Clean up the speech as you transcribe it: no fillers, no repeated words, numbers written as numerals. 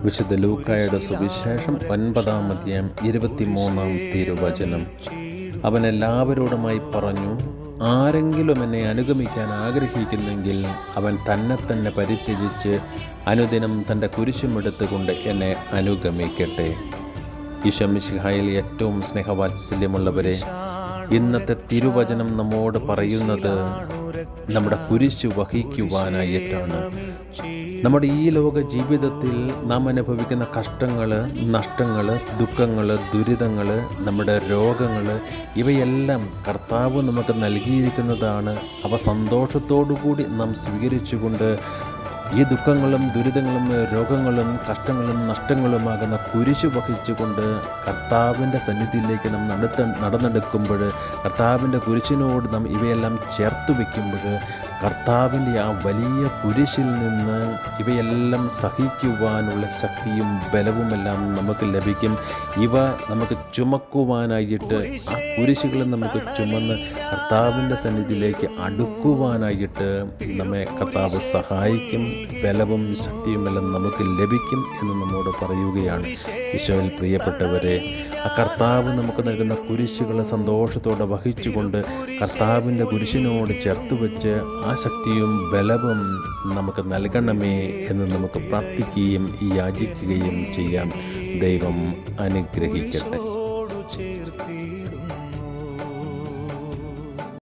വിശുദ്ധ ലൂക്കായുടെ സുവിശേഷം 9-ാം അധ്യായം 23-ാം തിരുവചനം. അവൻ എല്ലാവരോടുമായി പറഞ്ഞു, ആരെങ്കിലും എന്നെ അനുഗമിക്കാൻ ആഗ്രഹിക്കുന്നെങ്കിൽ അവൻ തന്നെ പരിത്യജിച്ച് അനുദിനം തൻ്റെ കുരിശുമെടുത്തുകൊണ്ട് എന്നെ അനുഗമിക്കട്ടെ. ഈശോ മിശിഹായിൽ ഏറ്റവും സ്നേഹവാത്സല്യമുള്ളവരെ, ഇന്നത്തെ തിരുവചനം നമ്മോട് പറയുന്നത് നമ്മുടെ കുരിശു വഹിക്കുവാനായിട്ടാണ്. നമ്മുടെ ഈ ലോക ജീവിതത്തിൽ നാം അനുഭവിക്കുന്ന കഷ്ടങ്ങൾ, നഷ്ടങ്ങൾ, ദുഃഖങ്ങൾ, ദുരിതങ്ങൾ, നമ്മുടെ രോഗങ്ങൾ, ഇവയെല്ലാം കർത്താവ് നമുക്ക് നൽകിയിരിക്കുന്നതാണ്. അവ സന്തോഷത്തോടു കൂടി നാം സ്വീകരിച്ചുകൊണ്ട് ഈ ദുഃഖങ്ങളും ദുരിതങ്ങളും രോഗങ്ങളും കഷ്ടങ്ങളും നഷ്ടങ്ങളുമാകുന്ന കുരിശു വഹിച്ചുകൊണ്ട് കർത്താവിൻ്റെ സന്നിധിയിലേക്ക് നാം നടന്നെടുക്കുമ്പോൾ, കർത്താവിൻ്റെ കുരിശിനോട് നാം ഇവയെല്ലാം ചേർത്ത് വയ്ക്കുമ്പോൾ, കർത്താവിൻ്റെ ആ വലിയ കുരിശിൽ നിന്ന് ഇവയെല്ലാം സഹിക്കുവാനുള്ള ശക്തിയും ബലവുമെല്ലാം നമുക്ക് ലഭിക്കും. ഇവ നമുക്ക് ചുമക്കുവാനായിട്ട്, ആ കുരിശുകൾ നമുക്ക് ചുമന്ന് കർത്താവിൻ്റെ സന്നിധിയിലേക്ക് അടുക്കുവാനായിട്ട് നമ്മെ കർത്താവ് സഹായിക്കും. ബലവും ശക്തിയുമെല്ലാം നമുക്ക് ലഭിക്കും എന്ന് നമ്മോട് പറയുകയാണ്. ഈശോയിൽ പ്രിയപ്പെട്ടവരെ, ആ കർത്താവ് നമുക്ക് നൽകുന്ന കുരിശുകളെ സന്തോഷത്തോടെ വഹിച്ചുകൊണ്ട് കർത്താവിൻ്റെ കുരിശിനോട് ചേർത്ത് വെച്ച് ആ ശക്തിയും ബലവും നമുക്ക് നൽകണമേ എന്ന് നമുക്ക് പ്രാർത്ഥിക്കുകയും യാചിക്കുകയും ചെയ്യാം. ദൈവം അനുഗ്രഹിക്കട്ടെ.